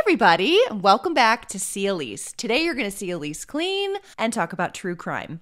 everybody, welcome back to See Elise. Today you're going to see Elise clean and talk about true crime.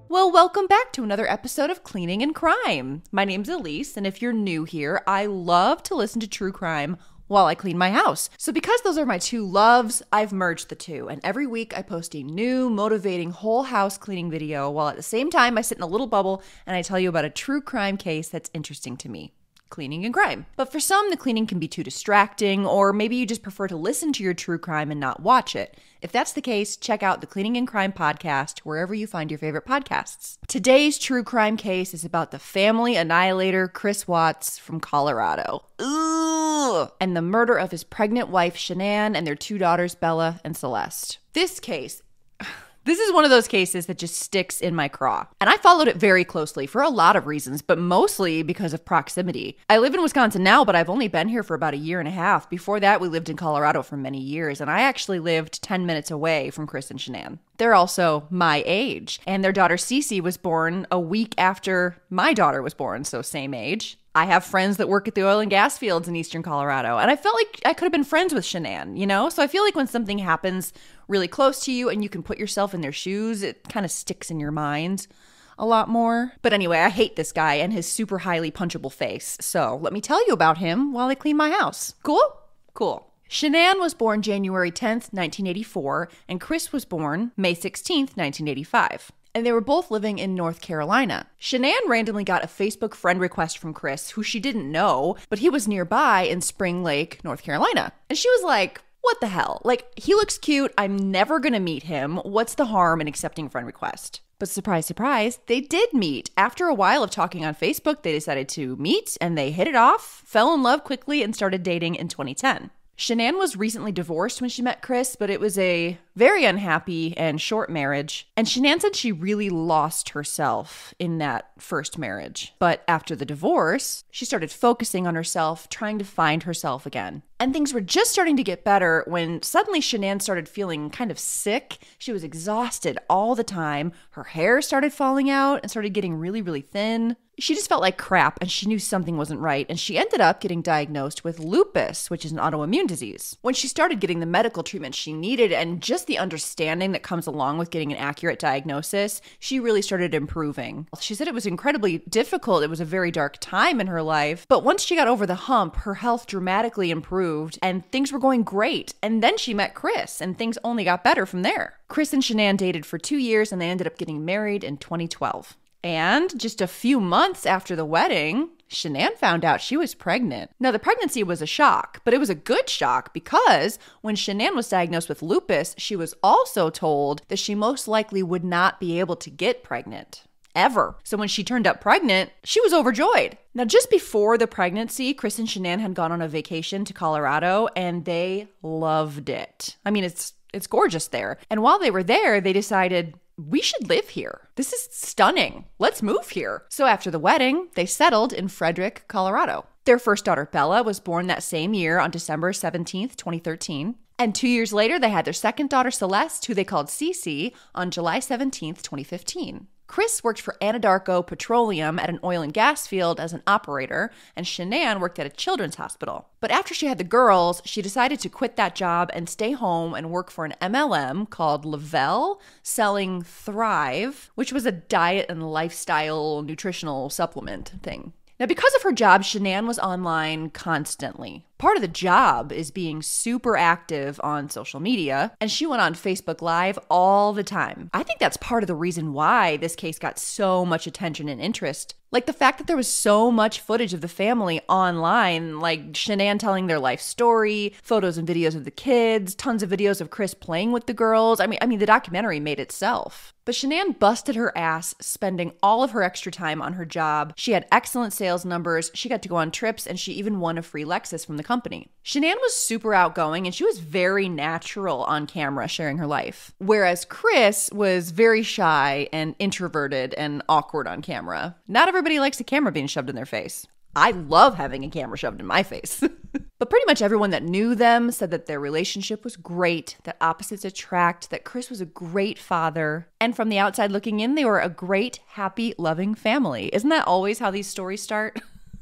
Well, welcome back to another episode of Cleaning and Crime. My name's Elise, and if you're new here, I love to listen to true crime while I clean my house. So because those are my two loves, I've merged the two, and every week I post a new, motivating whole house cleaning video while at the same time I sit in a little bubble and I tell you about a true crime case that's interesting to me. Cleaning and crime. But for some, the cleaning can be too distracting, or maybe you just prefer to listen to your true crime and not watch it. If that's the case, check out the Cleaning and Crime podcast wherever you find your favorite podcasts. Today's true crime case is about the family annihilator Chris Watts from Colorado. Ugh! And the murder of his pregnant wife Shanann and their two daughters Bella and Celeste. This is one of those cases that just sticks in my craw. And I followed it very closely for a lot of reasons, but mostly because of proximity. I live in Wisconsin now, but I've only been here for about a year and a half. Before that, we lived in Colorado for many years, and I actually lived 10 minutes away from Chris and Shanann. They're also my age, and their daughter Cece was born a week after my daughter was born, so same age. I have friends that work at the oil and gas fields in eastern Colorado, and I felt like I could have been friends with Shanann, you know? So I feel like when something happens really close to you and you can put yourself in their shoes, it kind of sticks in your mind a lot more. But anyway, I hate this guy and his super highly punchable face. So let me tell you about him while I clean my house. Cool? Cool. Shanann was born January 10th, 1984, and Chris was born May 16th, 1985. And they were both living in North Carolina. Shanann randomly got a Facebook friend request from Chris, who she didn't know, but he was nearby in Spring Lake, North Carolina. And she was like, what the hell? Like, he looks cute. I'm never gonna meet him. What's the harm in accepting a friend request? But surprise, surprise, they did meet. After a while of talking on Facebook, they decided to meet, and they hit it off, fell in love quickly, and started dating in 2010. Shanann was recently divorced when she met Chris, but it was a very unhappy and short marriage. And Shanann said she really lost herself in that first marriage. But after the divorce, she started focusing on herself, trying to find herself again. And things were just starting to get better when suddenly Shanann started feeling kind of sick. She was exhausted all the time. Her hair started falling out and started getting really, really thin. She just felt like crap, and she knew something wasn't right, and she ended up getting diagnosed with lupus, which is an autoimmune disease. When she started getting the medical treatment she needed and just the understanding that comes along with getting an accurate diagnosis, she really started improving. She said it was incredibly difficult. It was a very dark time in her life, but once she got over the hump, her health dramatically improved, and things were going great. And then she met Chris, and things only got better from there. Chris and Shanann dated for 2 years, and they ended up getting married in 2012. And just a few months after the wedding, Shanann found out she was pregnant. Now, the pregnancy was a shock, but it was a good shock because when Shanann was diagnosed with lupus, she was also told that she most likely would not be able to get pregnant. Ever. So when she turned up pregnant, she was overjoyed. Now, just before the pregnancy, Chris and Shanann had gone on a vacation to Colorado, and they loved it. I mean, it's gorgeous there. And while they were there, they decided, we should live here. This is stunning. Let's move here. So after the wedding, they settled in Frederick, Colorado. Their first daughter, Bella, was born that same year on December 17th, 2013. And 2 years later, they had their second daughter, Celeste, who they called Cece, on July 17th, 2015. Chris worked for Anadarko Petroleum at an oil and gas field as an operator, and Shanann worked at a children's hospital. But after she had the girls, she decided to quit that job and stay home and work for an MLM called Lavelle, selling Thrive, which was a diet and lifestyle nutritional supplement thing. Now, because of her job, Shanann was online constantly. Part of the job is being super active on social media, and she went on Facebook Live all the time. I think that's part of the reason why this case got so much attention and interest. Like the fact that there was so much footage of the family online, like Shanann telling their life story, photos and videos of the kids, tons of videos of Chris playing with the girls. I mean, the documentary made itself. But Shanann busted her ass spending all of her extra time on her job. She had excellent sales numbers, she got to go on trips, and she even won a free Lexus from the company. Shanann was super outgoing, and she was very natural on camera sharing her life. Whereas Chris was very shy and introverted and awkward on camera. Not everybody likes a camera being shoved in their face. I love having a camera shoved in my face. But pretty much everyone that knew them said that their relationship was great, that opposites attract, that Chris was a great father. And from the outside looking in, they were a great, happy, loving family. Isn't that always how these stories start?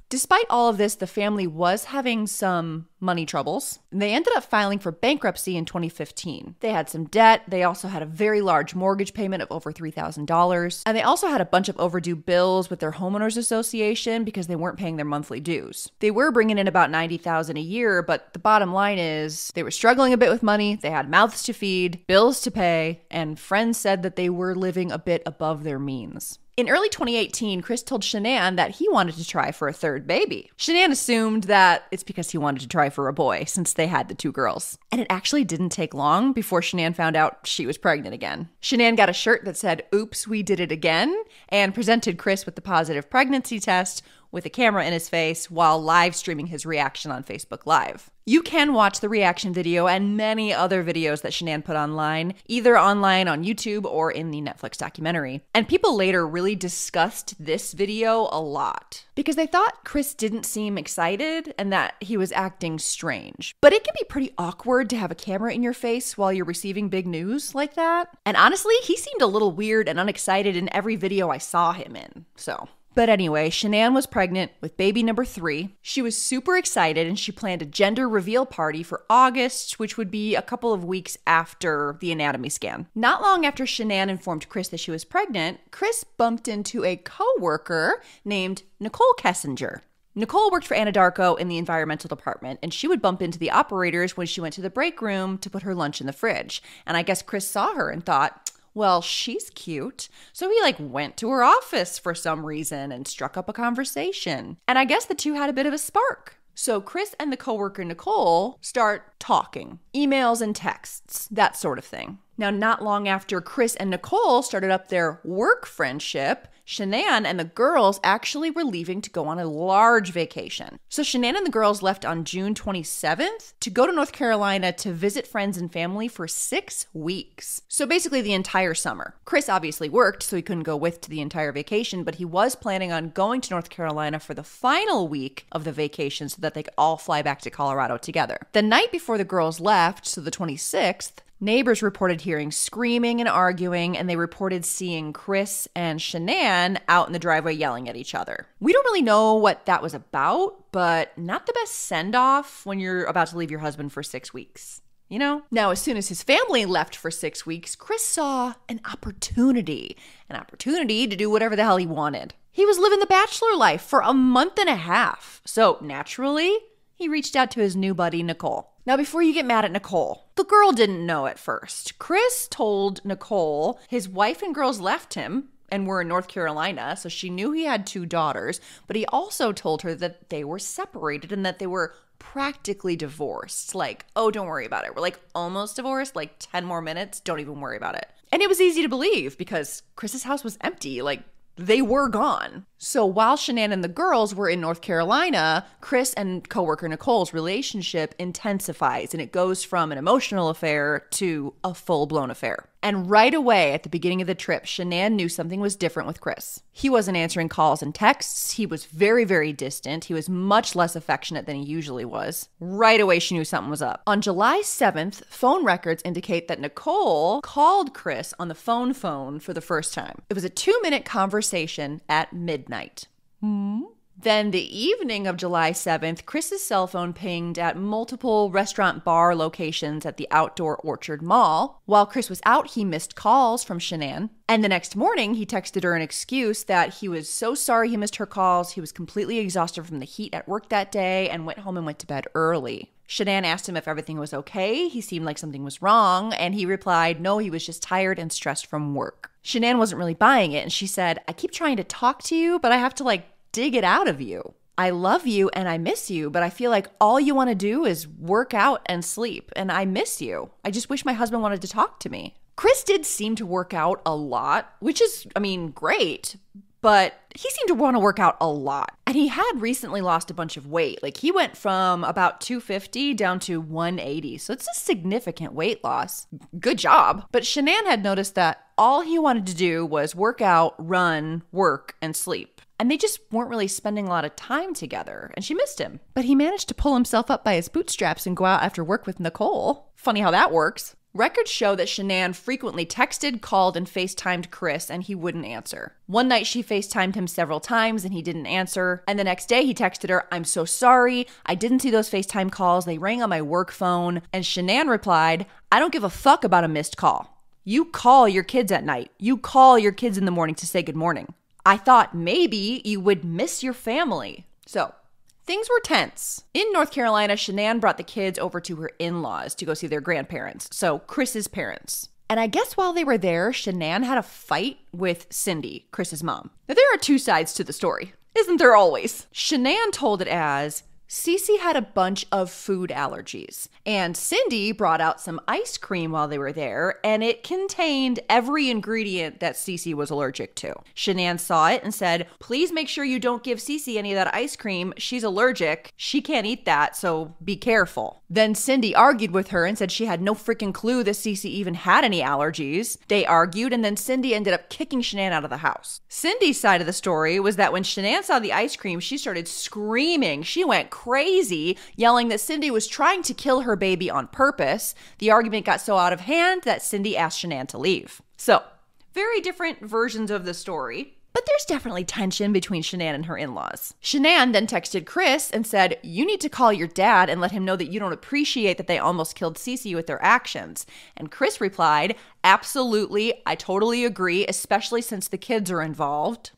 Despite all of this, the family was having some money troubles. They ended up filing for bankruptcy in 2015. They had some debt. They also had a very large mortgage payment of over $3,000. And they also had a bunch of overdue bills with their homeowners association because they weren't paying their monthly dues. They were bringing in about $90,000 a year, but the bottom line is they were struggling a bit with money. They had mouths to feed, bills to pay, and friends said that they were living a bit above their means. In early 2018, Chris told Shanann that he wanted to try for a third baby. Shanann assumed that it's because he wanted to try for a boy since they had the two girls. And it actually didn't take long before Shanann found out she was pregnant again. Shanann got a shirt that said, "Oops, we did it again," and presented Chris with the positive pregnancy test with a camera in his face while live streaming his reaction on Facebook Live. You can watch the reaction video and many other videos that Shanann put online, either online on YouTube or in the Netflix documentary. And people later really discussed this video a lot because they thought Chris didn't seem excited and that he was acting strange. But it can be pretty awkward to have a camera in your face while you're receiving big news like that. And honestly, he seemed a little weird and unexcited in every video I saw him in, But anyway, Shanann was pregnant with baby number 3. She was super excited and she planned a gender reveal party for August, which would be a couple of weeks after the anatomy scan. Not long after Shanann informed Chris that she was pregnant, Chris bumped into a coworker named Nicole Kessinger. Nicole worked for Anadarko in the environmental department, and she would bump into the operators when she went to the break room to put her lunch in the fridge. And I guess Chris saw her and thought, well, she's cute. So he went to her office for some reason and struck up a conversation. And I guess the two had a bit of a spark. So Chris and the coworker Nicole start talking, emails and texts, that sort of thing. Now, not long after Chris and Nicole started up their work friendship, Shanann and the girls actually were leaving to go on a large vacation. So Shanann and the girls left on June 27th to go to North Carolina to visit friends and family for 6 weeks. So basically the entire summer. Chris obviously worked, so he couldn't go with to the entire vacation, but he was planning on going to North Carolina for the final week of the vacation so that they could all fly back to Colorado together. The night before the girls left, so the 26th, neighbors reported hearing screaming and arguing, and they reported seeing Chris and Shanann out in the driveway yelling at each other. We don't really know what that was about, but not the best send-off when you're about to leave your husband for 6 weeks. Now, as soon as his family left for 6 weeks, Chris saw an opportunity to do whatever the hell he wanted. He was living the bachelor life for a month and a half. So naturally, he reached out to his new buddy, Nicole. Now, before you get mad at Nicole, the girl didn't know at first. Chris told Nicole his wife and girls left him and were in North Carolina, so she knew he had 2 daughters, but he also told her that they were separated and that they were practically divorced. Oh, don't worry about it. We're almost divorced, 10 more minutes, don't even worry about it. And it was easy to believe because Chris's house was empty, they were gone. So while Shanann and the girls were in North Carolina, Chris and coworker Nicole's relationship intensifies, and it goes from an emotional affair to a full-blown affair. And right away at the beginning of the trip, Shanann knew something was different with Chris. He wasn't answering calls and texts. He was very, very distant. He was much less affectionate than he usually was. Right away, she knew something was up. On July 7th, phone records indicate that Nicole called Chris on the phone for the first time. It was a 2-minute conversation at midnight. Then the evening of July 7th, Chris's cell phone pinged at multiple restaurant bar locations at the Outdoor Orchard Mall. While Chris was out, he missed calls from Shanann. And the next morning, he texted her an excuse that he was so sorry he missed her calls. He was completely exhausted from the heat at work that day and went home and went to bed early. Shanann asked him if everything was okay. He seemed like something was wrong. And he replied, no, he was just tired and stressed from work. Shanann wasn't really buying it. And she said, I keep trying to talk to you, but I have to dig it out of you. I love you and I miss you, but I feel like all you want to do is work out and sleep, and I miss you. I just wish my husband wanted to talk to me. Chris did seem to work out a lot, which is, great, but he seemed to want to work out a lot. And he had recently lost a bunch of weight. He went from about 250 down to 180. So it's a significant weight loss. Good job. But Shanann had noticed that all he wanted to do was work out, run, work, and sleep. and they just weren't really spending a lot of time together, and she missed him. But he managed to pull himself up by his bootstraps and go out after work with Nicole. Funny how that works. Records show that Shanann frequently texted, called, and FaceTimed Chris, and he wouldn't answer. One night she FaceTimed him several times and he didn't answer. And the next day he texted her, "I'm so sorry. I didn't see those FaceTime calls. They rang on my work phone." And Shanann replied, "I don't give a fuck about a missed call. You call your kids at night. You call your kids in the morning to say good morning. I thought maybe you would miss your family." So things were tense. In North Carolina, Shanann brought the kids over to her in-laws to go see their grandparents, so Chris's parents. And I guess while they were there, Shanann had a fight with Cindy, Chris's mom. Now, there are two sides to the story. Isn't there always? Shanann told it as, Cece had a bunch of food allergies, and Cindy brought out some ice cream while they were there, and it contained every ingredient that Cece was allergic to. Shanann saw it and said, "Please make sure you don't give Cece any of that ice cream. She's allergic. She can't eat that, so be careful." Then Cindy argued with her and said she had no freaking clue that Cece even had any allergies. They argued, and then Cindy ended up kicking Shanann out of the house. Cindy's side of the story was that when Shanann saw the ice cream, she started screaming. She went crazy, yelling that Cindy was trying to kill her baby on purpose. The argument got so out of hand that Cindy asked Shanann to leave. So, very different versions of the story. But there's definitely tension between Shanann and her in-laws. Shanann then texted Chris and said, "You need to call your dad and let him know that you don't appreciate that they almost killed Cece with their actions." And Chris replied, "Absolutely, I totally agree, especially since the kids are involved."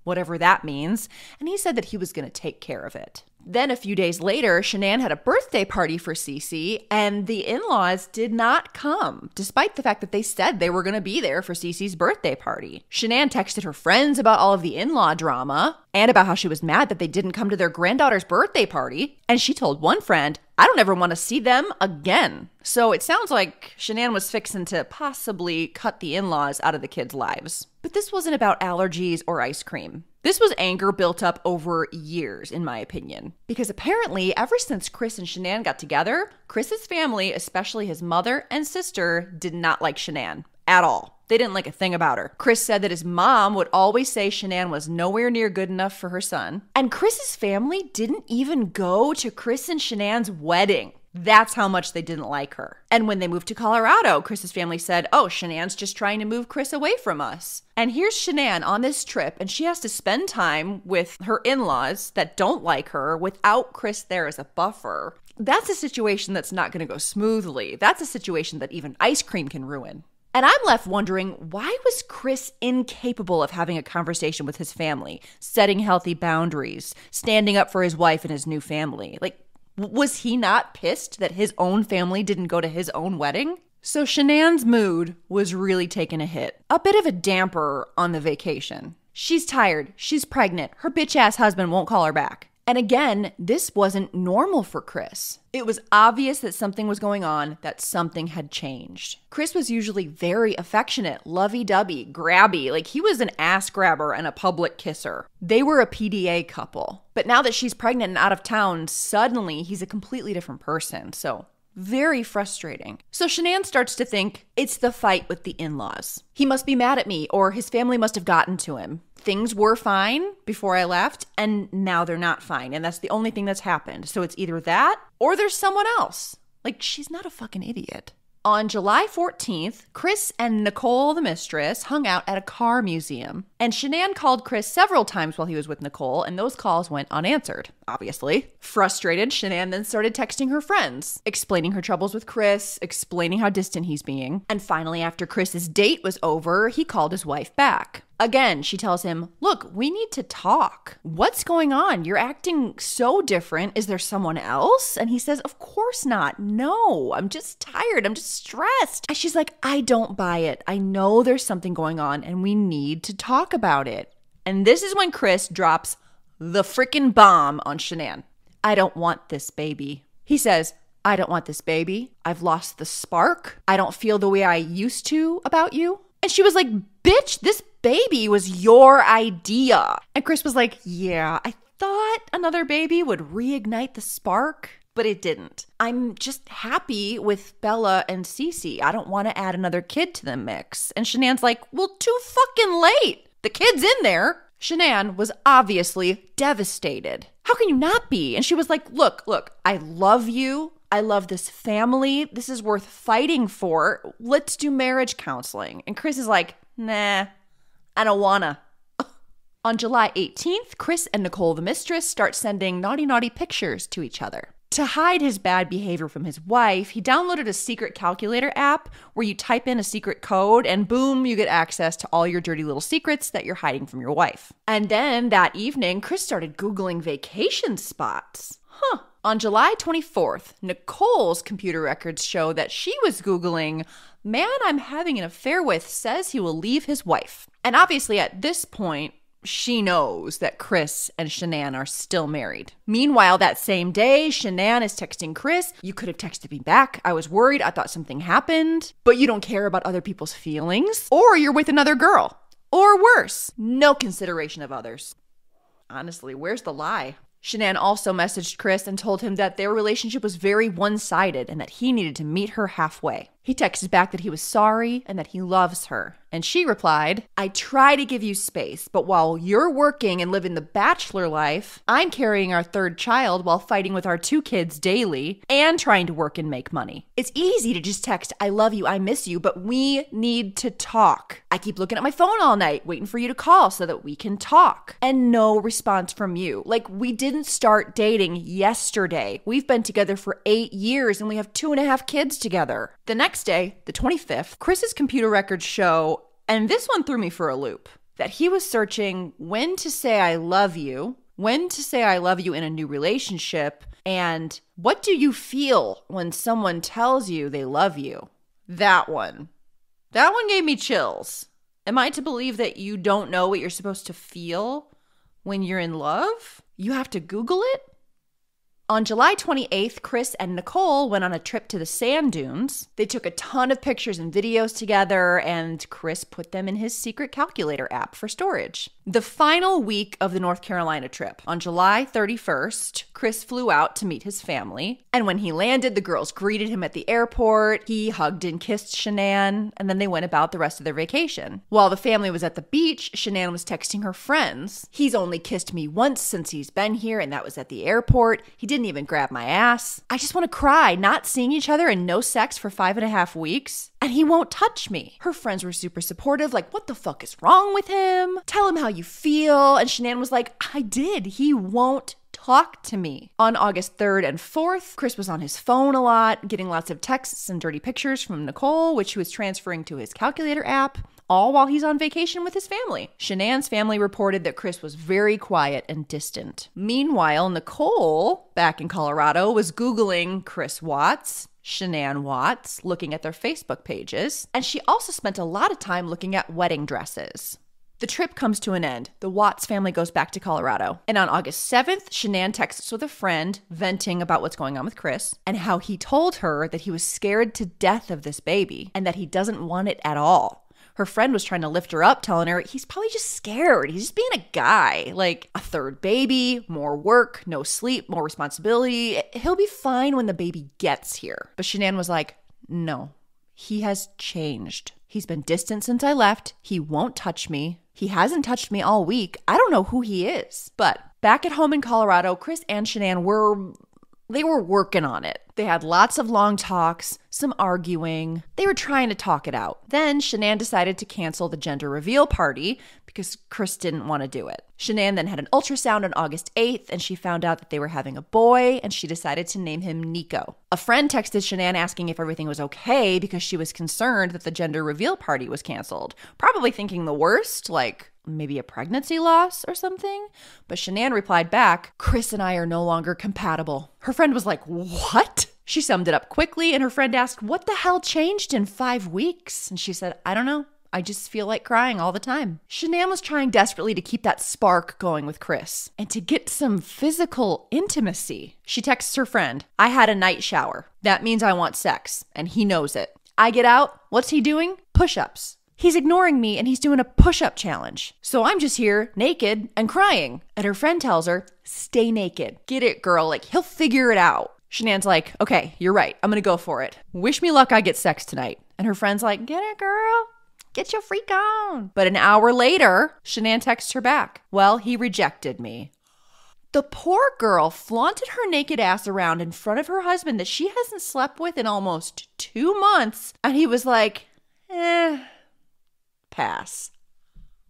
Whatever that means. And he said that he was going to take care of it. Then a few days later, Shanann had a birthday party for Cece, and the in-laws did not come, despite the fact that they said they were going to be there for Cece's birthday party. Shanann texted her friends about all of the in-law drama and about how she was mad that they didn't come to their granddaughter's birthday party. And she told one friend, "I don't ever want to see them again." So it sounds like Shanann was fixing to possibly cut the in-laws out of the kids' lives. But this wasn't about allergies or ice cream. This was anger built up over years, in my opinion. Because apparently, ever since Chris and Shanann got together, Chris's family, especially his mother and sister, did not like Shanann at all. They didn't like a thing about her. Chris said that his mom would always say Shanann was nowhere near good enough for her son. And Chris's family didn't even go to Chris and Shanann's wedding. That's how much they didn't like her. And when they moved to Colorado, Chris's family said, "Oh, Shanann's just trying to move Chris away from us." And here's Shanann on this trip, and she has to spend time with her in-laws that don't like her without Chris there as a buffer. That's a situation that's not going to go smoothly. That's a situation that even ice cream can ruin. And I'm left wondering, why was Chris incapable of having a conversation with his family, setting healthy boundaries, standing up for his wife and his new family? Like, was he not pissed that his own family didn't go to his own wedding? So Shanann's mood was really taking a hit. A bit of a damper on the vacation. She's tired. She's pregnant. Her bitch-ass husband won't call her back. And again, this wasn't normal for Chris. It was obvious that something was going on, that something had changed. Chris was usually very affectionate, lovey-dovey, grabby, like he was an ass grabber and a public kisser. They were a PDA couple. But now that she's pregnant and out of town, suddenly he's a completely different person. So very frustrating. So Shanann starts to think it's the fight with the in-laws. He must be mad at me, or his family must have gotten to him. Things were fine before I left, and now they're not fine. And that's the only thing that's happened. So it's either that or there's someone else. Like, she's not a fucking idiot. On July 14th, Chris and Nicole, the mistress, hung out at a car museum. And Shanann called Chris several times while he was with Nicole, and those calls went unanswered, obviously. Frustrated, Shanann then started texting her friends, explaining her troubles with Chris, explaining how distant he's being. And finally, after Chris's date was over, he called his wife back. Again, she tells him, "Look, we need to talk. What's going on? You're acting so different. Is there someone else?" And he says, "Of course not. No, I'm just tired. I'm just stressed." And she's like, "I don't buy it. I know there's something going on and we need to talk about it." And this is when Chris drops the freaking bomb on Shanann. "I don't want this baby." He says, "I don't want this baby. I've lost the spark. I don't feel the way I used to about you." And she was like, "Bitch, this baby was your idea." And Chris was like, "Yeah, I thought another baby would reignite the spark, but it didn't. I'm just happy with Bella and Cece. I don't want to add another kid to the mix." And Shanann's like, "Well, too fucking late. The kid's in there." Shanann was obviously devastated. How can you not be? And she was like, look, I love you. I love this family. This is worth fighting for. Let's do marriage counseling. And Chris is like, nah, I don't wanna. On July 18th, Chris and Nicole the mistress start sending naughty pictures to each other. To hide his bad behavior from his wife, he downloaded a secret calculator app where you type in a secret code and boom, you get access to all your dirty little secrets that you're hiding from your wife. And then that evening, Chris started Googling vacation spots. On July 24th, Nicole's computer records show that she was Googling, man I'm having an affair with says he will leave his wife. And obviously at this point, she knows that Chris and Shanann are still married. Meanwhile, that same day, Shanann is texting Chris, you could have texted me back. I was worried. I thought something happened. But you don't care about other people's feelings. Or you're with another girl. Or worse, no consideration of others. Honestly, where's the lie? Shanann also messaged Chris and told him that their relationship was very one-sided and that he needed to meet her halfway. He texted back that he was sorry and that he loves her. And she replied, I try to give you space, but while you're working and living the bachelor life, I'm carrying our third child while fighting with our 2 kids daily and trying to work and make money. It's easy to just text, I love you, I miss you, but we need to talk. I keep looking at my phone all night, waiting for you to call so that we can talk. And no response from you. Like, we didn't start dating yesterday. We've been together for 8 years and we have 2.5 kids together. The next day, the 25th, Chris's computer records show, and this one threw me for a loop, that he was searching when to say I love you, when to say I love you in a new relationship, and what do you feel when someone tells you they love you? That one gave me chills. Am I to believe that you don't know what you're supposed to feel when you're in love? You have to Google it? On July 28th, Chris and Nicole went on a trip to the sand dunes. They took a ton of pictures and videos together, and Chris put them in his secret calculator app for storage. The final week of the North Carolina trip, on July 31st, Chris flew out to meet his family. And when he landed, the girls greeted him at the airport. He hugged and kissed Shanann, and then they went about the rest of their vacation. While the family was at the beach, Shanann was texting her friends. He's only kissed me once since he's been here, and that was at the airport. He didn't even grab my ass. I just want to cry, not seeing each other and no sex for 5.5 weeks. And he won't touch me. Her friends were super supportive, like, what the fuck is wrong with him? Tell him how you feel. And Shanann was like, I did. He won't talk to me. On August 3rd and 4th, Chris was on his phone a lot, getting lots of texts and dirty pictures from Nicole, which he was transferring to his calculator app, all while he's on vacation with his family. Shanann's family reported that Chris was very quiet and distant. Meanwhile, Nicole, back in Colorado, was Googling Chris Watts, Shanann Watts, looking at their Facebook pages, and she also spent a lot of time looking at wedding dresses. The trip comes to an end. The Watts family goes back to Colorado. And on August 7th, Shanann texts with a friend, venting about what's going on with Chris, and how he told her that he was scared to death of this baby, and that he doesn't want it at all. Her friend was trying to lift her up, telling her he's probably just scared. He's just being a guy. Like, a third baby, more work, no sleep, more responsibility. He'll be fine when the baby gets here. But Shanann was like, no, he has changed. He's been distant since I left. He won't touch me. He hasn't touched me all week. I don't know who he is. But back at home in Colorado, Chris and Shanann were working on it. They had lots of long talks, some arguing. They were trying to talk it out. Then Shanann decided to cancel the gender reveal party because Chris didn't want to do it. Shanann then had an ultrasound on August 8th, and she found out that they were having a boy, and she decided to name him Nico. A friend texted Shanann asking if everything was okay because she was concerned that the gender reveal party was canceled, probably thinking the worst, like maybe a pregnancy loss or something. But Shanann replied back, Chris and I are no longer compatible. Her friend was like, what? She summed it up quickly, and her friend asked, what the hell changed in 5 weeks? And she said, I don't know. I just feel like crying all the time. Shanann was trying desperately to keep that spark going with Chris and to get some physical intimacy. She texts her friend, I had a night shower. That means I want sex, and he knows it. I get out. What's he doing? Push-ups. He's ignoring me and he's doing a push-up challenge. So I'm just here naked and crying. And her friend tells her, stay naked. Get it, girl. Like, he'll figure it out. Shanann's like, okay, you're right. I'm going to go for it. Wish me luck I get sex tonight. And her friend's like, get it, girl. Get your freak on. But an hour later, Shanann texts her back. Well, he rejected me. The poor girl flaunted her naked ass around in front of her husband that she hasn't slept with in almost 2 months. And he was like, pass.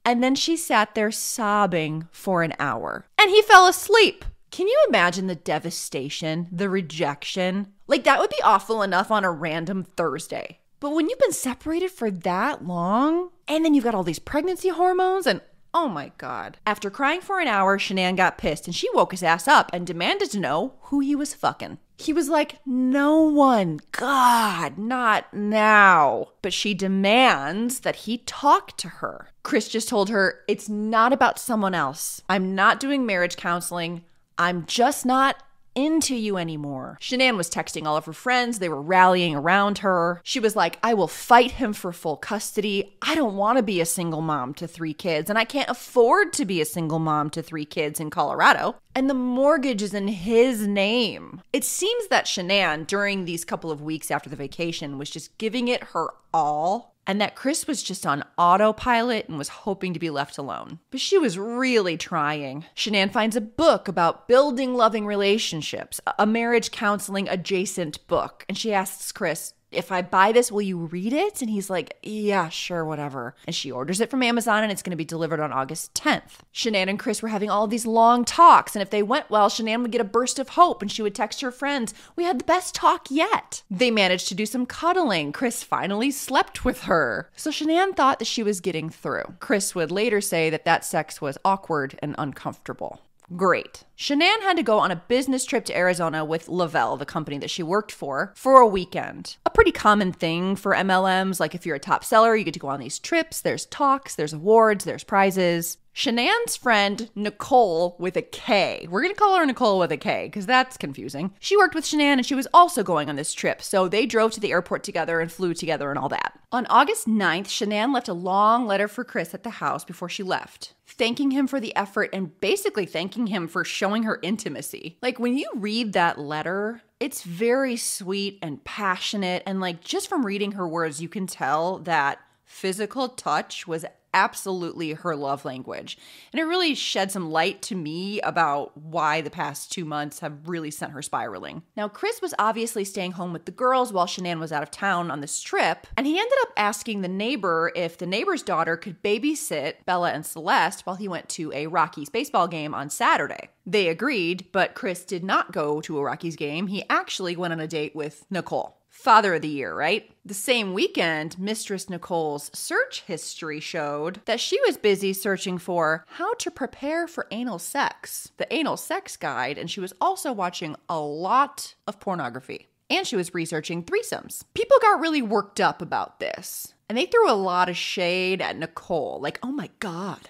And then she sat there sobbing for an hour. And he fell asleep. Can you imagine the devastation, the rejection? Like, that would be awful enough on a random Thursday. But when you've been separated for that long, and then you've got all these pregnancy hormones and oh my God. After crying for an hour, Shanann got pissed and she woke his ass up and demanded to know who he was fucking. He was like, no one. God, not now. But she demands that he talk to her. Chris just told her, it's not about someone else. I'm not doing marriage counseling. I'm just not into you anymore. Shanann was texting all of her friends. They were rallying around her. She was like, I will fight him for full custody. I don't want to be a single mom to 3 kids, and I can't afford to be a single mom to 3 kids in Colorado. And the mortgage is in his name. It seems that Shanann, during these couple of weeks after the vacation, was just giving it her all, and that Chris was just on autopilot and was hoping to be left alone. But she was really trying. Shanann finds a book about building loving relationships, a marriage counseling adjacent book. And she asks Chris, if I buy this, will you read it? And he's like, yeah, sure, whatever. And she orders it from Amazon and it's going to be delivered on August 10th. Shanann and Chris were having all these long talks. And if they went well, Shanann would get a burst of hope and she would text her friends, we had the best talk yet. They managed to do some cuddling. Chris finally slept with her. So Shanann thought that she was getting through. Chris would later say that sex was awkward and uncomfortable. Great. Shanann had to go on a business trip to Arizona with Lavelle, the company that she worked for a weekend. A pretty common thing for MLMs. Like if you're a top seller, you get to go on these trips. There's talks, there's awards, there's prizes. Shanann's friend, Nicole with a K. We're going to call her Nicole with a K because that's confusing. She worked with Shanann and she was also going on this trip. So they drove to the airport together and flew together and all that. On August 9th, Shanann left a long letter for Chris at the house before she left, thanking him for the effort and basically thanking him for showing her intimacy. Like when you read that letter, it's very sweet and passionate. And like just from reading her words, you can tell that physical touch was absolutely her love language. And it really shed some light to me about why the past 2 months have really sent her spiraling. Now, Chris was obviously staying home with the girls while Shanann was out of town on this trip, and he ended up asking the neighbor if the neighbor's daughter could babysit Bella and Celeste while he went to a Rockies baseball game on Saturday. They agreed, but Chris did not go to a Rockies game. He actually went on a date with Nicole. Father of the year, right? The same weekend, Mistress Nicole's search history showed that she was busy searching for how to prepare for anal sex, the anal sex guide, and she was also watching a lot of pornography. And she was researching threesomes. People got really worked up about this, and they threw a lot of shade at Nicole. Like, oh my God,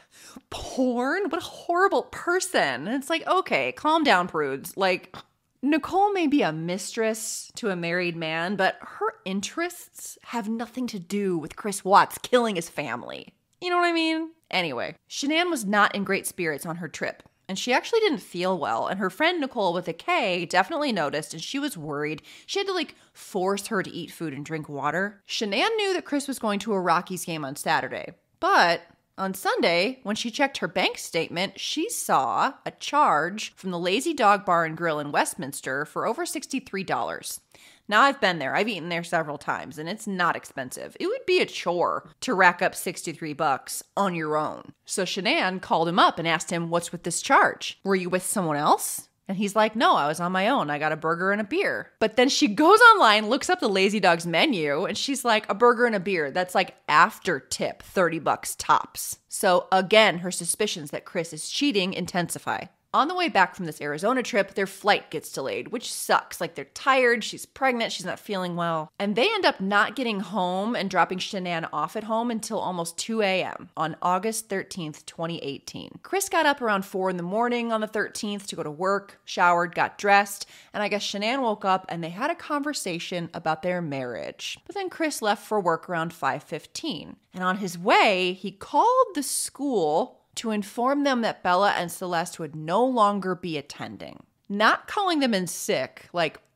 porn? What a horrible person. And it's like, okay, calm down, prudes. Like, Nicole may be a mistress to a married man, but her interests have nothing to do with Chris Watts killing his family. You know what I mean? Anyway, Shanann was not in great spirits on her trip, and she actually didn't feel well, and her friend Nicole with a K definitely noticed, and she was worried. She had to force her to eat food and drink water. Shanann knew that Chris was going to a Rockies game on Saturday, but on Sunday, when she checked her bank statement, she saw a charge from the Lazy Dog Bar and Grill in Westminster for over $63. Now, I've been there. I've eaten there several times, and it's not expensive. It would be a chore to rack up $63 on your own. So Shanann called him up and asked him, what's with this charge? Were you with someone else? And he's like, no, I was on my own. I got a burger and a beer. But then she goes online, looks up the Lazy Dog's menu, and she's like, a burger and a beer. That's after tip, $30 tops. So again, her suspicions that Chris is cheating intensify. On the way back from this Arizona trip, their flight gets delayed, which sucks. They're tired, she's pregnant, she's not feeling well. And they end up not getting home and dropping Shanann off at home until almost 2 a.m. on August 13th, 2018. Chris got up around 4 in the morning on the 13th to go to work, showered, got dressed, and I guess Shanann woke up and they had a conversation about their marriage. But then Chris left for work around 5:15. And on his way, he called the school to inform them that Bella and Celeste would no longer be attending. Not calling them in sick,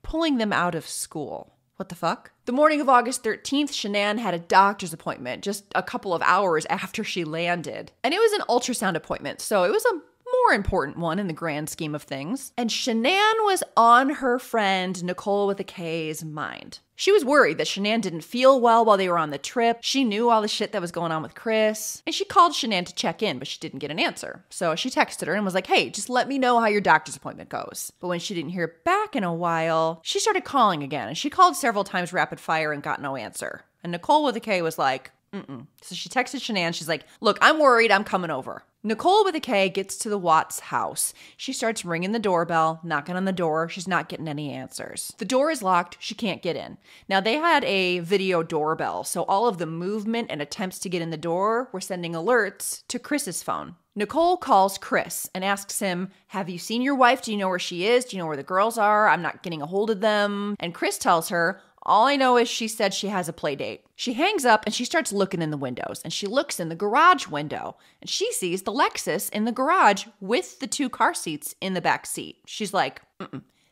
pulling them out of school. What the fuck? The morning of August 13th, Shanann had a doctor's appointment just a couple of hours after she landed. And it was an ultrasound appointment, so it was a more important one in the grand scheme of things. And Shanann was on her friend Nicole with a K's mind. She was worried that Shanann didn't feel well while they were on the trip. She knew all the shit that was going on with Chris. And she called Shanann to check in, but she didn't get an answer. So she texted her and was like, hey, just let me know how your doctor's appointment goes. But when she didn't hear back in a while, she started calling again. And she called several times rapid fire and got no answer. And Nicole with a K was like, So she texted Shanann. She's like, look, I'm worried. I'm coming over. Nicole with a K gets to the Watts house. She starts ringing the doorbell, knocking on the door. She's not getting any answers. The door is locked. She can't get in. Now, they had a video doorbell, so all of the movement and attempts to get in the door were sending alerts to Chris's phone. Nicole calls Chris and asks him, have you seen your wife? Do you know where she is? Do you know where the girls are? I'm not getting a hold of them. And Chris tells her, all I know is she said she has a play date. She hangs up and she starts looking in the windows, and she looks in the garage window and she sees the Lexus in the garage with the 2 car seats in the back seat. She's like,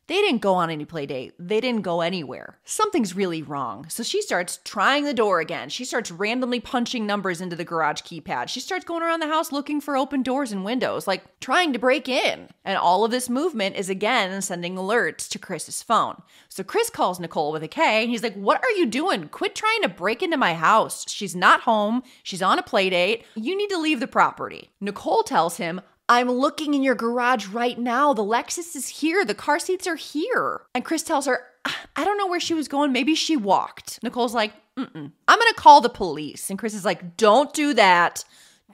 They didn't go on any play date. They didn't go anywhere. Something's really wrong. So she starts trying the door again. She starts randomly punching numbers into the garage keypad. She starts going around the house looking for open doors and windows, like trying to break in. And all of this movement is again sending alerts to Chris's phone. So Chris calls Nicole with a K and he's like, what are you doing? Quit trying to break into my house. She's not home. She's on a play date. You need to leave the property. Nicole tells him, I'm looking in your garage right now. The Lexus is here. The car seats are here. And Chris tells her, I don't know where she was going. Maybe she walked. Nicole's like, I'm going to call the police. And Chris is like, don't do that.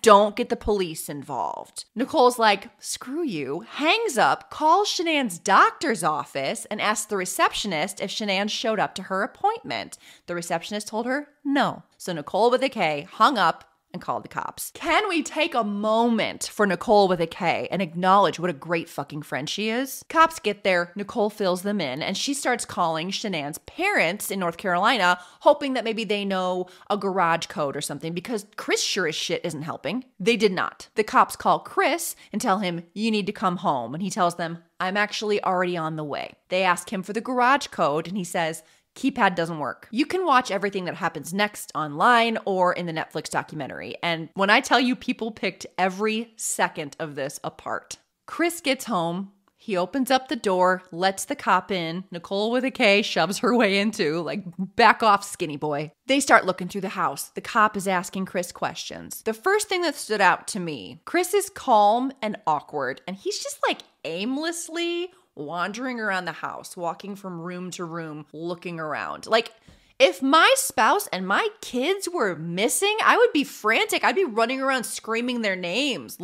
Don't get the police involved. Nicole's like, screw you, hangs up, calls Shanann's doctor's office and asks the receptionist if Shanann showed up to her appointment. The receptionist told her no. So Nicole with a K hung up and called the cops. Can we take a moment for Nicole with a K and acknowledge what a great fucking friend she is? Cops get there, Nicole fills them in, and she starts calling Shanann's parents in North Carolina, hoping that maybe they know a garage code or something, because Chris sure as shit isn't helping. They did not. The cops call Chris and tell him, you need to come home. And he tells them, I'm actually already on the way. They ask him for the garage code, and he says, keypad doesn't work. You can watch everything that happens next online or in the Netflix documentary. And when I tell you, people picked every second of this apart. Chris gets home. He opens up the door, lets the cop in. Nicole with a K shoves her way into, like, back off, skinny boy. They start looking through the house. The cop is asking Chris questions. The first thing that stood out to me, Chris is calm and awkward, and he's just like aimlessly wandering around the house, walking from room to room, looking around. Like, if my spouse and my kids were missing, I would be frantic. I'd be running around screaming their names,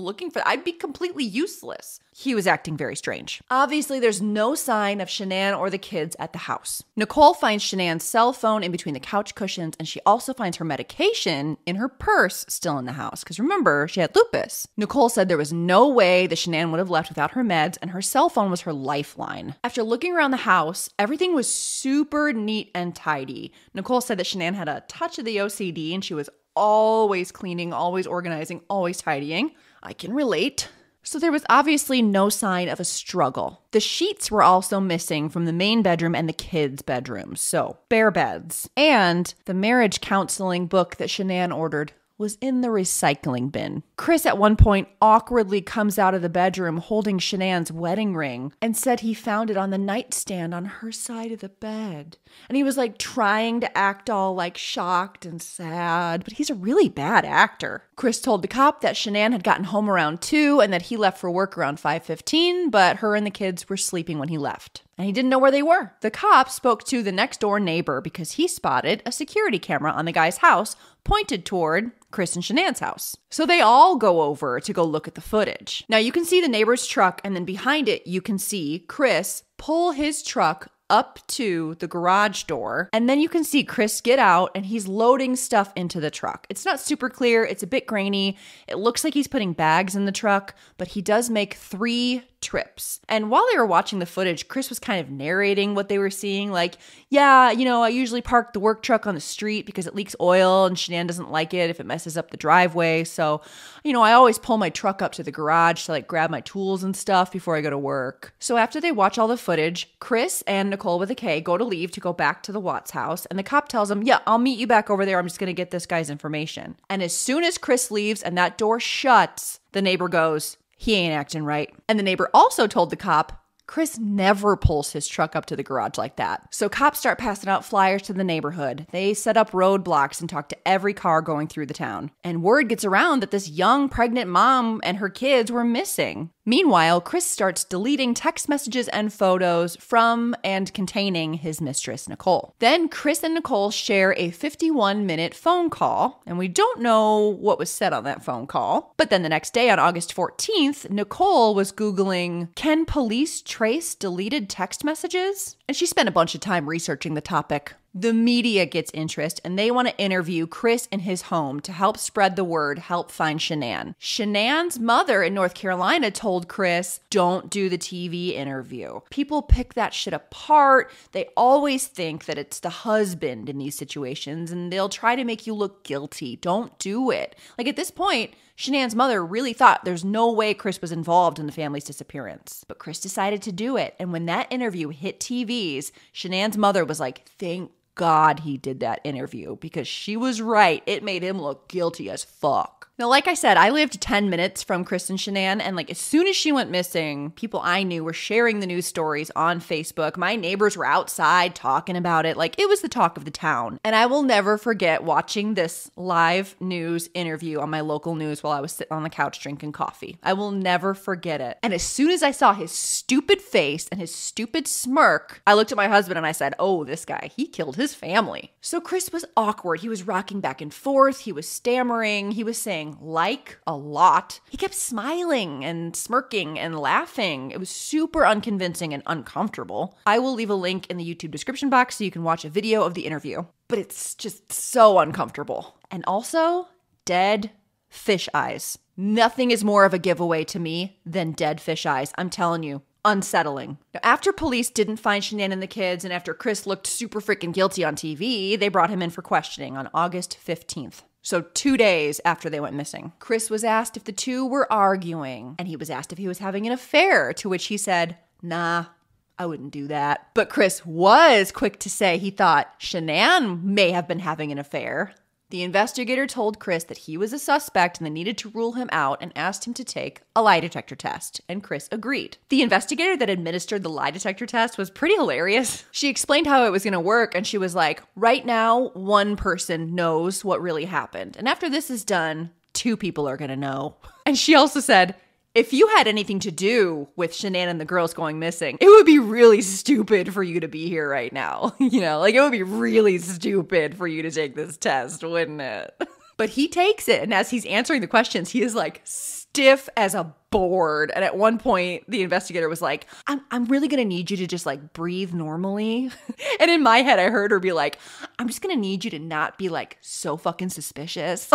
I'd be completely useless. He was acting very strange. Obviously, there's no sign of Shanann or the kids at the house. Nicole finds Shanann's cell phone in between the couch cushions, and she also finds her medication in her purse still in the house. Because remember, she had lupus. Nicole said there was no way that Shanann would have left without her meds, and her cell phone was her lifeline. After looking around the house, everything was super neat and tidy. Nicole said that Shanann had a touch of the OCD, and she was always cleaning, always organizing, always tidying. I can relate. So there was obviously no sign of a struggle. The sheets were also missing from the main bedroom and the kids' bedrooms, so bare beds. And the marriage counseling book that Shanann ordered was in the recycling bin. Chris at one point awkwardly comes out of the bedroom holding Shanann's wedding ring and said he found it on the nightstand on her side of the bed. And he was like trying to act all like shocked and sad, but he's a really bad actor. Chris told the cop that Shanann had gotten home around 2 and that he left for work around 5:15, but her and the kids were sleeping when he left. And he didn't know where they were. The cop spoke to the next door neighbor because he spotted a security camera on the guy's house pointed toward Chris and Shanann's house. So they all go over to go look at the footage. Now you can see the neighbor's truck, and then behind it you can see Chris pull his truck up to the garage door, and then you can see Chris get out and he's loading stuff into the truck. It's not super clear. It's a bit grainy. It looks like he's putting bags in the truck, but he does make 3 trips. And while they were watching the footage, Chris was kind of narrating what they were seeing. Like, yeah, I usually park the work truck on the street because it leaks oil and Shanann doesn't like it if it messes up the driveway. So, I always pull my truck up to the garage to grab my tools and stuff before I go to work. So after they watch all the footage, Chris and Nicole with a K go to leave to go back to the Watts house. And the cop tells them, yeah, I'll meet you back over there. I'm just going to get this guy's information. And as soon as Chris leaves and that door shuts, the neighbor goes, he ain't acting right. And the neighbor also told the cop, Chris never pulls his truck up to the garage like that. So cops start passing out flyers to the neighborhood. They set up roadblocks and talk to every car going through the town. And word gets around that this young pregnant mom and her kids were missing. Meanwhile, Chris starts deleting text messages and photos from and containing his mistress, Nicole. Then Chris and Nicole share a 51-minute phone call, and we don't know what was said on that phone call. But then the next day, on August 14th, Nicole was Googling, can police trace deleted text messages? And she spent a bunch of time researching the topic. The media gets interest and they want to interview Chris in his home to help spread the word, help find Shanann. Shanann's mother in North Carolina told Chris, don't do the TV interview. People pick that shit apart. They always think that it's the husband in these situations and they'll try to make you look guilty. Don't do it. At this point, Shanann's mother really thought there's no way Chris was involved in the family's disappearance. But Chris decided to do it. And when that interview hit TVs, Shanann's mother was like, thank God he did that interview because she was right. It made him look guilty as fuck. Now, like I said, I lived 10 minutes from Chris and Shanann, and as soon as she went missing, people I knew were sharing the news stories on Facebook. My neighbors were outside talking about it. It was the talk of the town. And I will never forget watching this live news interview on my local news while I was sitting on the couch drinking coffee. I will never forget it. And as soon as I saw his stupid face and his stupid smirk, I looked at my husband and I said, oh, this guy, he killed his family. So Chris was awkward. He was rocking back and forth. He was stammering. He was saying a lot. He kept smiling and smirking and laughing. It was super unconvincing and uncomfortable. I will leave a link in the YouTube description box so you can watch a video of the interview. But it's just so uncomfortable. And also, dead fish eyes. Nothing is more of a giveaway to me than dead fish eyes. I'm telling you. Unsettling. Now, after police didn't find Shanann and the kids, and after Chris looked super freaking guilty on TV, they brought him in for questioning on August 15th. So 2 days after they went missing. Chris was asked if the two were arguing, and he was asked if he was having an affair, to which he said, nah, I wouldn't do that. But Chris was quick to say he thought Shanann may have been having an affair. The investigator told Chris that he was a suspect and they needed to rule him out and asked him to take a lie detector test, and Chris agreed. The investigator that administered the lie detector test was pretty hilarious. She explained how it was going to work, and she was like, right now, one person knows what really happened. And after this is done, 2 people are going to know. And she also said, if you had anything to do with Shanann and the girls going missing, it would be really stupid for you to be here right now. It would be really stupid for you to take this test, wouldn't it? But he takes it. And as he's answering the questions, he is stiff as a board. And at one point, the investigator was like, I'm really going to need you to just breathe normally. And in my head, I heard her be like, I'm just going to need you to not be so fucking suspicious.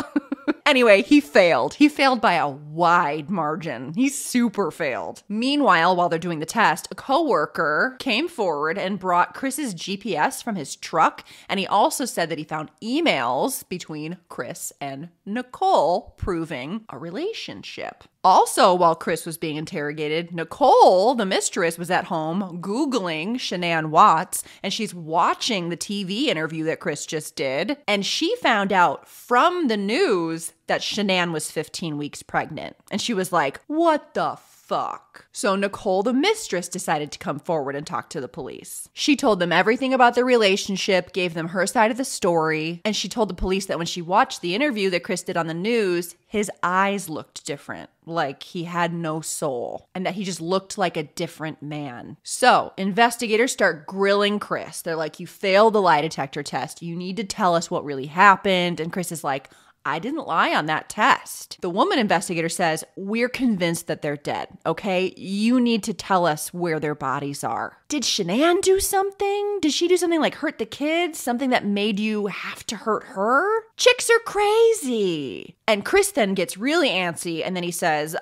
Anyway, he failed. He failed by a wide margin. He super failed. Meanwhile, while they're doing the test, a coworker came forward and brought Chris's GPS from his truck. And he also said that he found emails between Chris and Nicole proving a relationship. Also, while Chris was being interrogated, Nicole, the mistress, was at home Googling Shanann Watts, and she's watching the TV interview that Chris just did. And she found out from the news that Shanann was 15 weeks pregnant. And she was like, what the fuck? So Nicole, the mistress, decided to come forward and talk to the police. She told them everything about the relationship, gave them her side of the story, and she told the police that when she watched the interview that Chris did on the news, his eyes looked different, like he had no soul, and that he just looked like a different man. So investigators start grilling Chris. They're like, you failed the lie detector test. You need to tell us what really happened. And Chris is like, I didn't lie on that test. The woman investigator says, we're convinced that they're dead, okay? You need to tell us where their bodies are. did Shanann do something? Did she do something like hurt the kids? Something that made you have to hurt her? Chicks are crazy. And Chris then gets really antsy, and then he says,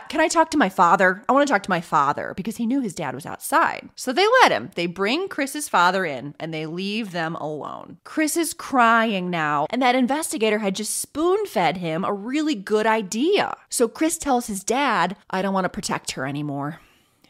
can I talk to my father? I want to talk to my father, because he knew his dad was outside. So they let him. They bring Chris's father in, and they leave them alone. Chris is crying now, and that investigator had just spoon-fed him a really good idea. So Chris tells his dad, I don't want to protect her anymore.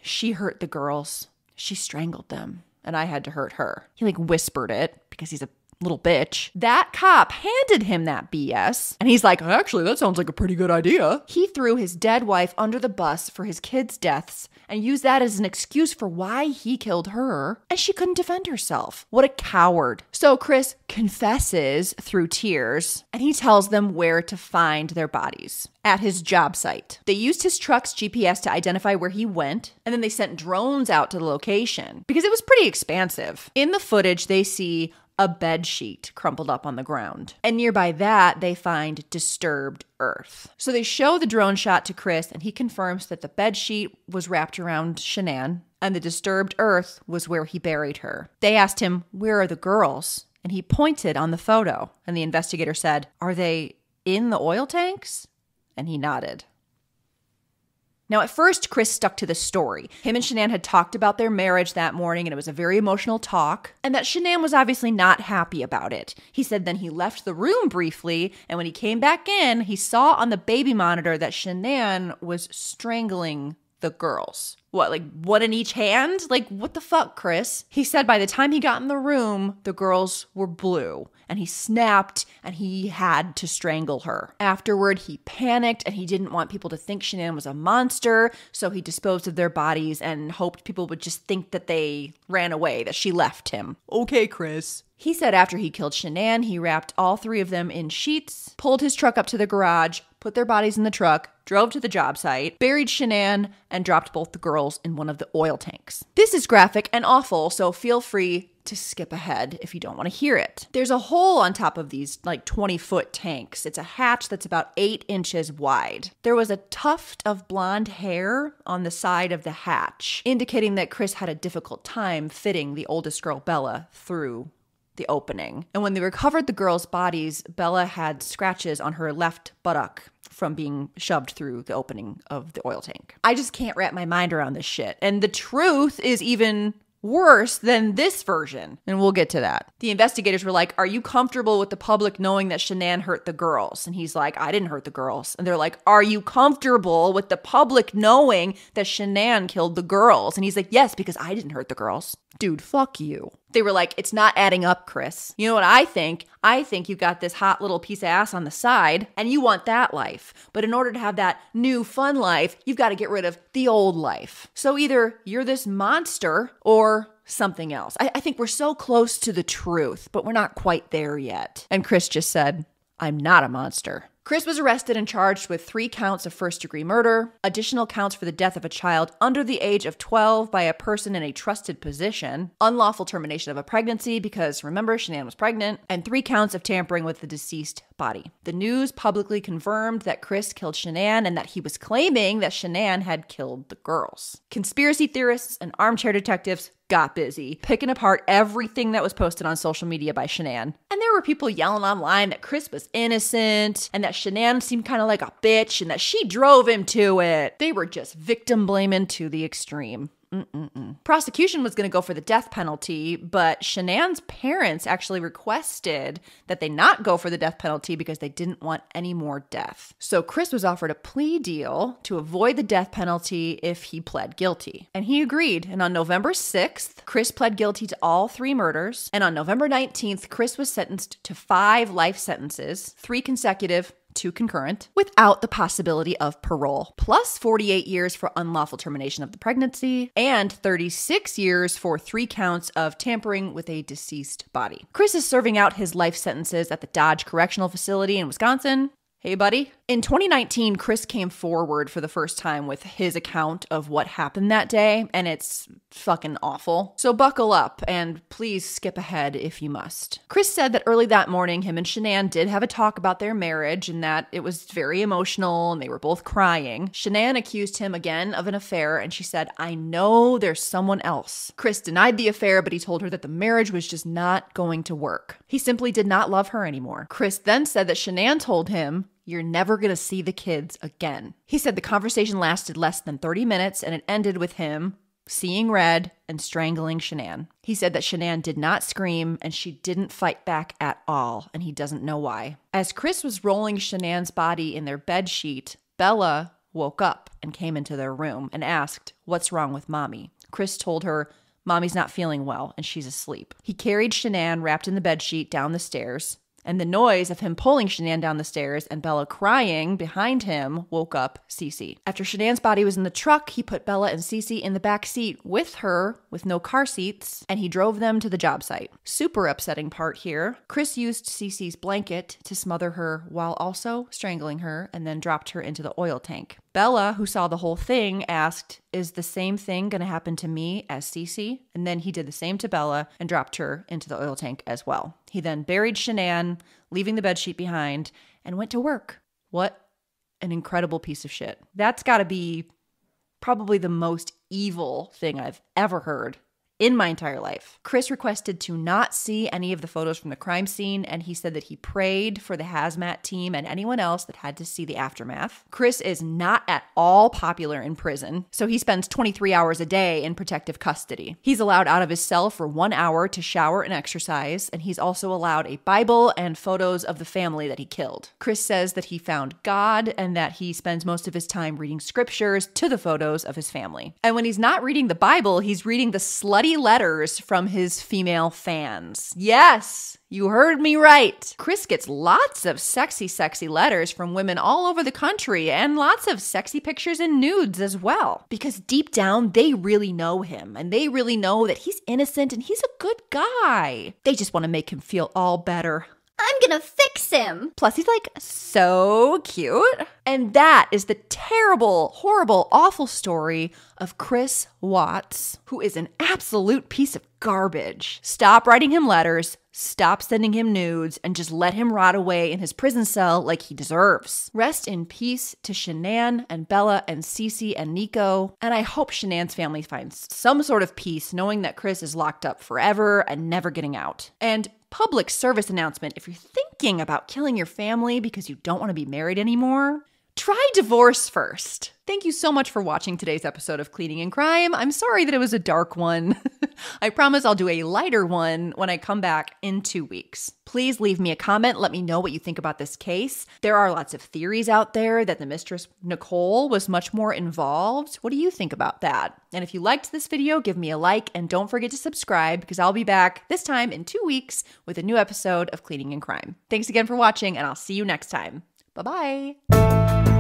She hurt the girls. She strangled them, and I had to hurt her. He whispered it because he's a little bitch. That cop handed him that BS, and he's like, actually, that sounds like a pretty good idea. He threw his dead wife under the bus for his kids' deaths and used that as an excuse for why he killed her, and she couldn't defend herself. What a coward. So Chris confesses through tears, and he tells them where to find their bodies. At his job site. They used his truck's GPS to identify where he went, and then they sent drones out to the location because it was pretty expansive. In the footage, they see a bed sheet crumpled up on the ground. And nearby that, they find disturbed earth. So they show the drone shot to Chris, and he confirms that the bed sheet was wrapped around Shanann, and the disturbed earth was where he buried her. They asked him, where are the girls? And he pointed on the photo, and the investigator said, are they in the oil tanks? And he nodded. Now, at first, Chris stuck to the story. Him and Shanann had talked about their marriage that morning, and it was a very emotional talk, and that Shanann was obviously not happy about it. He said then he left the room briefly, and when he came back in, he saw on the baby monitor that Shanann was strangling the girls. What, one in each hand? What the fuck, Chris? He said by the time he got in the room, the girls were blue, and he snapped, and he had to strangle her. Afterward, he panicked, and he didn't want people to think Shanann was a monster, so he disposed of their bodies and hoped people would just think that they ran away, that she left him. Okay, Chris. He said after he killed Shanann, he wrapped all three of them in sheets, pulled his truck up to the garage, put their bodies in the truck, drove to the job site, buried Shanann, and dropped both the girls in one of the oil tanks. This is graphic and awful, so feel free to skip ahead if you don't want to hear it. There's a hole on top of these 20-foot tanks. It's a hatch that's about 8 inches wide. There was a tuft of blonde hair on the side of the hatch, indicating that Chris had a difficult time fitting the oldest girl, Bella, through the opening. And when they recovered the girls' bodies, Bella had scratches on her left buttock from being shoved through the opening of the oil tank. I just can't wrap my mind around this shit. And the truth is even worse than this version. And we'll get to that. The investigators were like, are you comfortable with the public knowing that Shanann hurt the girls? And he's like, I didn't hurt the girls. And they're like, are you comfortable with the public knowing that Shanann killed the girls? And he's like, yes, because I didn't hurt the girls. Dude, fuck you. They were like, it's not adding up, Chris. You know what I think? I think you've got this hot little piece of ass on the side and you want that life. But in order to have that new fun life, you've got to get rid of the old life. So either you're this monster or something else. I think we're so close to the truth, but we're not quite there yet. And Chris just said, I'm not a monster. Chris was arrested and charged with 3 counts of first-degree murder, additional counts for the death of a child under the age of 12 by a person in a trusted position, unlawful termination of a pregnancy because, remember, Shanann was pregnant, and 3 counts of tampering with the deceased body. The news publicly confirmed that Chris killed Shanann and that he was claiming that Shanann had killed the girls. Conspiracy theorists and armchair detectives got busy, picking apart everything that was posted on social media by Shanann. And there were people yelling online that Chris was innocent and that Shanann seemed kind of like a bitch and that she drove him to it. They were just victim blaming to the extreme. Prosecution was going to go for the death penalty, but Shanann's parents actually requested that they not go for the death penalty because they didn't want any more death. So Chris was offered a plea deal to avoid the death penalty if he pled guilty. And he agreed. And on November 6th, Chris pled guilty to all 3 murders. And on November 19th, Chris was sentenced to 5 life sentences, 3 consecutive, 2 concurrent, without the possibility of parole, plus 48 years for unlawful termination of the pregnancy, and 36 years for 3 counts of tampering with a deceased body. Chris is serving out his life sentences at the Dodge Correctional Facility in Wisconsin. Hey, buddy. In 2019, Chris came forward for the first time with his account of what happened that day, and it's fucking awful. So buckle up and please skip ahead if you must. Chris said that early that morning, him and Shanann did have a talk about their marriage and that it was very emotional and they were both crying. Shanann accused him again of an affair and she said, "I know there's someone else." Chris denied the affair, but he told her that the marriage was just not going to work. He simply did not love her anymore. Chris then said that Shanann told him, "You're never going to see the kids again." He said the conversation lasted less than 30 minutes and it ended with him seeing red and strangling Shanann. He said that Shanann did not scream and she didn't fight back at all, and he doesn't know why. As Chris was rolling Shanann's body in their bed sheet, Bella woke up and came into their room and asked, "What's wrong with mommy?" Chris told her, "Mommy's not feeling well and she's asleep." He carried Shanann wrapped in the bed sheet down the stairs, and the noise of him pulling Shanann down the stairs and Bella crying behind him woke up Cece. After Shanann's body was in the truck, he put Bella and Cece in the back seat with her, with no car seats, and he drove them to the job site. Super upsetting part here. Chris used Cece's blanket to smother her while also strangling her and then dropped her into the oil tank. Bella, who saw the whole thing, asked, "Is the same thing going to happen to me as Cece?" And then he did the same to Bella and dropped her into the oil tank as well. He then buried Shanann, leaving the bedsheet behind, and went to work. What an incredible piece of shit. That's got to be probably the most evil thing I've ever heard in my entire life. Chris requested to not see any of the photos from the crime scene, and he said that he prayed for the hazmat team and anyone else that had to see the aftermath. Chris is not at all popular in prison, so he spends 23 hours a day in protective custody. He's allowed out of his cell for 1 hour to shower and exercise, and he's also allowed a Bible and photos of the family that he killed. Chris says that he found God and that he spends most of his time reading scriptures to the photos of his family. And when he's not reading the Bible, he's reading the slutty letters from his female fans. Yes, you heard me right. Chris gets lots of sexy, sexy letters from women all over the country and lots of sexy pictures and nudes as well. Because deep down, they really know him and they really know that he's innocent and he's a good guy. They just want to make him feel all better. I'm gonna fix him. Plus, he's like so cute. And that is the terrible, horrible, awful story of Chris Watts, who is an absolute piece of garbage. Stop writing him letters, stop sending him nudes, and just let him rot away in his prison cell like he deserves. Rest in peace to Shanann and Bella and Cece and Nico. And I hope Shanann's family finds some sort of peace knowing that Chris is locked up forever and never getting out. And public service announcement, if you're thinking about killing your family because you don't want to be married anymore, try divorce first. Thank you so much for watching today's episode of Cleaning and Crime. I'm sorry that it was a dark one. I promise I'll do a lighter one when I come back in 2 weeks. Please leave me a comment. Let me know what you think about this case. There are lots of theories out there that the mistress, Nicole, was much more involved. What do you think about that? And if you liked this video, give me a like and don't forget to subscribe because I'll be back this time in 2 weeks with a new episode of Cleaning and Crime. Thanks again for watching and I'll see you next time. Bye-bye.